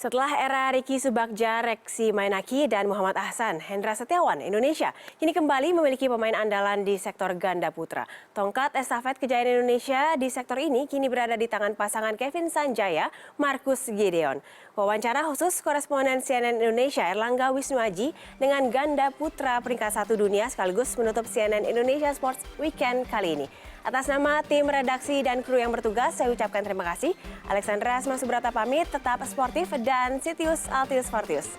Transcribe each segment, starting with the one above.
Setelah era Ricky Subagja, Reksi Mainaki, dan Muhammad Ahsan, Hendra Setiawan, Indonesia kini kembali memiliki pemain andalan di sektor ganda putra. Tongkat estafet kejayaan Indonesia di sektor ini kini berada di tangan pasangan Kevin Sanjaya, Marcus Gideon. Wawancara khusus koresponden CNN Indonesia Erlangga Wisnuaji dengan ganda putra peringkat 1 dunia sekaligus menutup CNN Indonesia Sports Weekend kali ini. Atas nama tim redaksi dan kru yang bertugas, saya ucapkan terima kasih. Alexandra Asma Subrata pamit, tetap sportif dan Sitius Altius Fortius.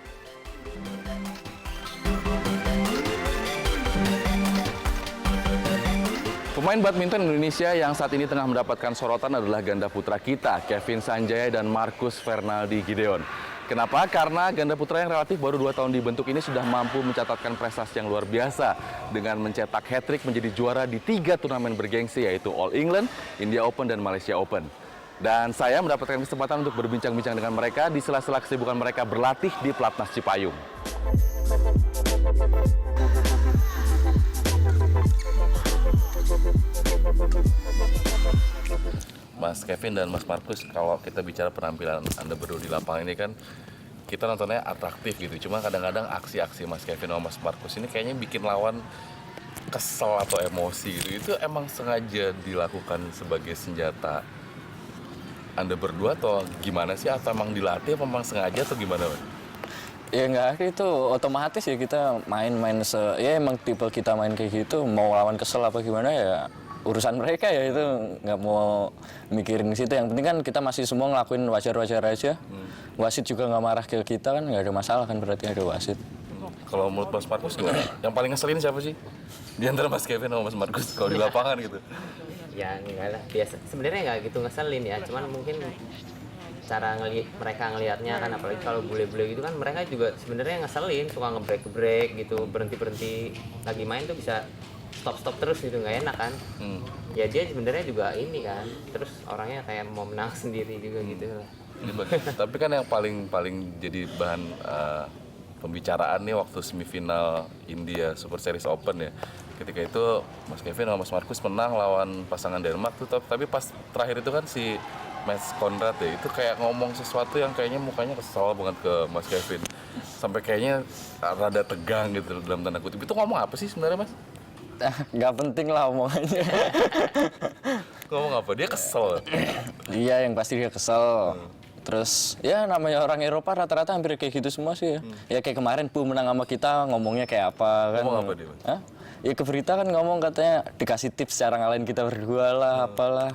Pemain badminton Indonesia yang saat ini tengah mendapatkan sorotan adalah ganda putra kita, Kevin Sanjaya dan Marcus Fernaldi Gideon. Kenapa? Karena ganda putra yang relatif baru 2 tahun dibentuk ini sudah mampu mencatatkan prestasi yang luar biasa dengan mencetak hat-trick menjadi juara di 3 turnamen bergengsi, yaitu All England, India Open, dan Malaysia Open. Dan saya mendapatkan kesempatan untuk berbincang-bincang dengan mereka di sela-sela kesibukan mereka berlatih di Platnas Cipayung. Mas Kevin dan Mas Marcus, kalau kita bicara penampilan Anda berdua di lapangan ini kan kita nontonnya atraktif gitu. Cuma kadang-kadang aksi-aksi Mas Kevin sama Mas Marcus ini kayaknya bikin lawan kesel atau emosi gitu. Itu emang sengaja dilakukan sebagai senjata Anda berdua atau gimana sih? Atau emang dilatih atau emang sengaja atau gimana, Mas? Ya enggak, itu otomatis ya kita main-main ya emang tipe kita main kayak gitu, mau lawan kesel apa gimana ya urusan mereka ya, itu nggak mau mikirin situ. Yang penting kan kita masih semua ngelakuin wajar-wajar aja. Wasit juga nggak marah ke kita kan, nggak ada masalah kan, berarti ada wasit. Kalau menurut Mas Marcus gimana? Yang paling ngeselin siapa sih? Di antara Mas Kevin sama Mas Marcus kalau di lapangan gitu? Ya enggak lah, biasa. Sebenarnya nggak gitu ngeselin ya, cuman mungkin cara mereka ngelihatnya kan, apalagi kalau bule-bule gitu kan, mereka juga sebenarnya ngeselin, suka ngebrek gitu, berhenti lagi main tuh bisa stop terus gitu, nggak enak kan. Ya dia sebenarnya juga ini kan, terus orangnya kayak mau menang sendiri juga gitu lah. Tapi kan yang paling jadi bahan pembicaraan nih waktu semifinal India Super Series Open ya. Ketika itu Mas Kevin sama Mas Marcus menang lawan pasangan Denmark tuh, tapi pas terakhir itu kan si Mats Conrad ya, itu kayak ngomong sesuatu yang kayaknya mukanya kesel banget ke Mas Kevin. Sampai kayaknya rada tegang gitu dalam tanda kutip. Itu ngomong apa sih sebenarnya, Mas? Nggak penting lah omongannya. Ngomong apa? Dia kesel. Iya, yang pasti dia kesel. Terus ya namanya orang Eropa rata-rata hampir kayak gitu semua sih ya. Ya kayak kemarin Pu menang sama kita, ngomongnya kayak apa kan. Ngomong apa dia, Mas? Hah? Ya ke berita kan ngomong katanya dikasih tips cara ngalahin kita berdua lah, apalah.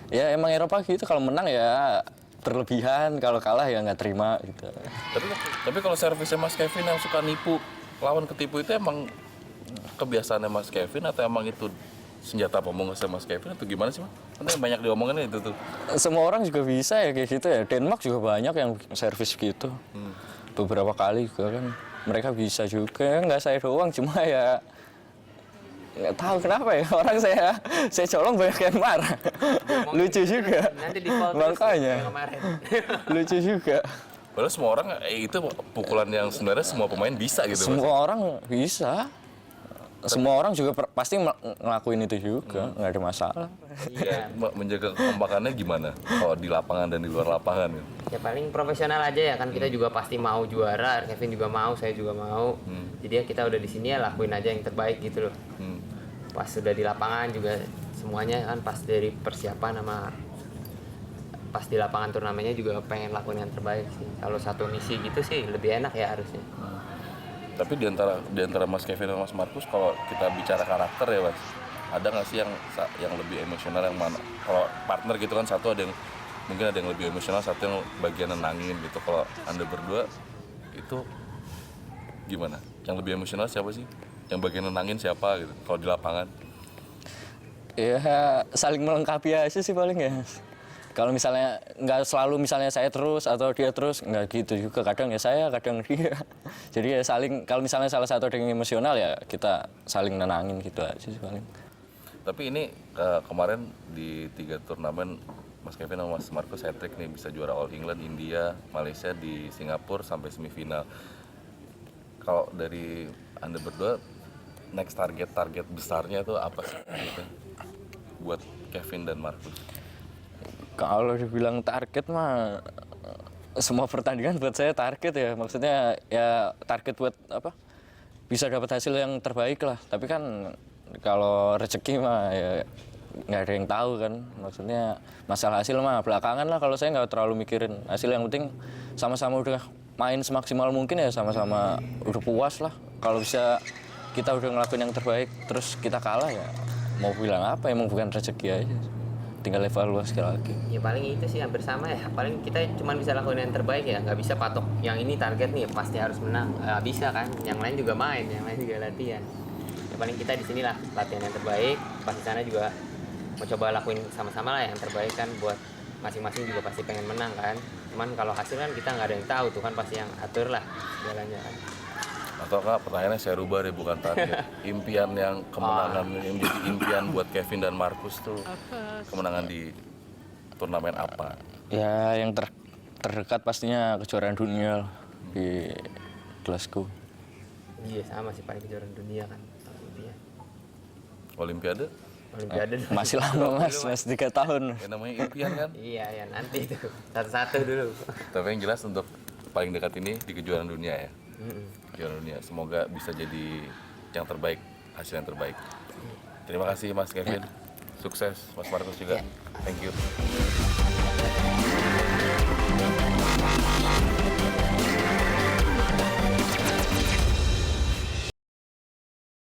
Ya emang Eropa gitu, kalau menang ya berlebihan, kalau kalah ya nggak terima gitu. Tapi kalau servisnya Mas Kevin yang suka nipu, lawan ketipu itu emang kebiasaannya Mas Kevin atau emang itu senjata pemungkusnya Mas Kevin atau gimana sih, Mas? Kan banyak diomongin itu tuh. Semua orang juga bisa ya kayak gitu ya. Denmark juga banyak yang servis gitu. Beberapa kali juga kan mereka bisa juga. Nggak saya doang, cuma ya nggak tahu kenapa ya orang saya colong banyak yang marah. Lucu juga. Nanti di call makanya kemarin. lucu juga. Padahal semua orang itu pukulan yang sebenarnya semua pemain bisa gitu, Mas. Semua orang bisa. Semua orang juga pasti ngelakuin itu juga, nggak ada masalah. Iya. Menjaga kekompakannya gimana kalau di lapangan dan di luar lapangan gitu? Ya paling profesional aja ya kan, kita juga pasti mau juara, Kevin juga mau, saya juga mau. Jadi ya kita udah di sini ya lakuin aja yang terbaik gitu loh. Pas sudah di lapangan juga semuanya kan, pas dari persiapan sama pas di lapangan turnamennya juga pengen lakuin yang terbaik sih. Kalau satu misi gitu sih lebih enak ya harusnya. Tapi di antara Mas Kevin dan Mas Marcus, kalau kita bicara karakter ya, Mas, ada nggak sih yang lebih emosional, yang mana? Kalau partner gitu kan, satu ada yang mungkin ada yang lebih emosional, satu yang bagian nenangin gitu. Kalau Anda berdua itu gimana? Yang lebih emosional siapa sih? Yang bagian nenangin siapa gitu? Kalau di lapangan? Ya saling melengkapi aja sih paling ya. Kalau misalnya nggak selalu misalnya saya terus atau dia terus, nggak gitu juga. Kadang ya saya, kadang dia. Jadi ya saling, kalau misalnya salah satu ada yang emosional ya kita saling nenangin gitu aja sih paling. Tapi ini kemarin di 3 turnamen Mas Kevin sama Mas Marcus hat-trick nih, bisa juara All England, India, Malaysia, di Singapura sampai semifinal. Kalau dari Anda berdua, next target besarnya tuh apa sih gitu, buat Kevin dan Marcus? Kalau dibilang target mah semua pertandingan buat saya target ya. Maksudnya ya target buat apa? Bisa dapat hasil yang terbaik lah. Tapi kan kalau rezeki mah ya nggak ada yang tahu kan. Maksudnya masalah hasil mah belakangan lah, kalau saya nggak terlalu mikirin hasil. Yang penting sama-sama udah main semaksimal mungkin ya, sama-sama udah puas lah. Kalau bisa kita udah ngelakuin yang terbaik terus kita kalah ya mau bilang apa, emang bukan rezeki aja. Tinggal evaluasi lagi. Ya paling itu sih hampir sama ya, paling kita cuma bisa lakuin yang terbaik ya, nggak bisa patok yang ini target nih pasti harus menang, nggak bisa kan, yang lain juga main, yang lain juga latihan. Ya paling kita di sini lah latihan yang terbaik, pas di sana juga mau coba lakuin sama-sama lah yang terbaik kan, buat masing-masing juga pasti pengen menang kan. Cuman kalau hasil kan kita nggak ada yang tahu tuh kan, pasti yang atur lah segalanya kan. Ataukah pertanyaannya saya rubah deh, bukan target. Impian yang kemenangan yang menjadi impian buat Kevin dan Marcus tuh kemenangan di turnamen apa? Ya yang terdekat pastinya kejuaraan dunia di Glasgow. Iya sama sih, paling kejuaraan dunia kan. Iya. Olimpiade? Olimpiade dulu. Masih lama mas, masih 3 tahun. Ya namanya impian kan? Iya ya, nanti tuh satu-satu dulu. Tapi yang jelas untuk paling dekat ini di kejuaraan dunia ya. Kejuaraan dunia. Semoga bisa jadi yang terbaik, hasil yang terbaik. Terima kasih Mas Kevin. Sukses Mas Marcus juga. Thank you.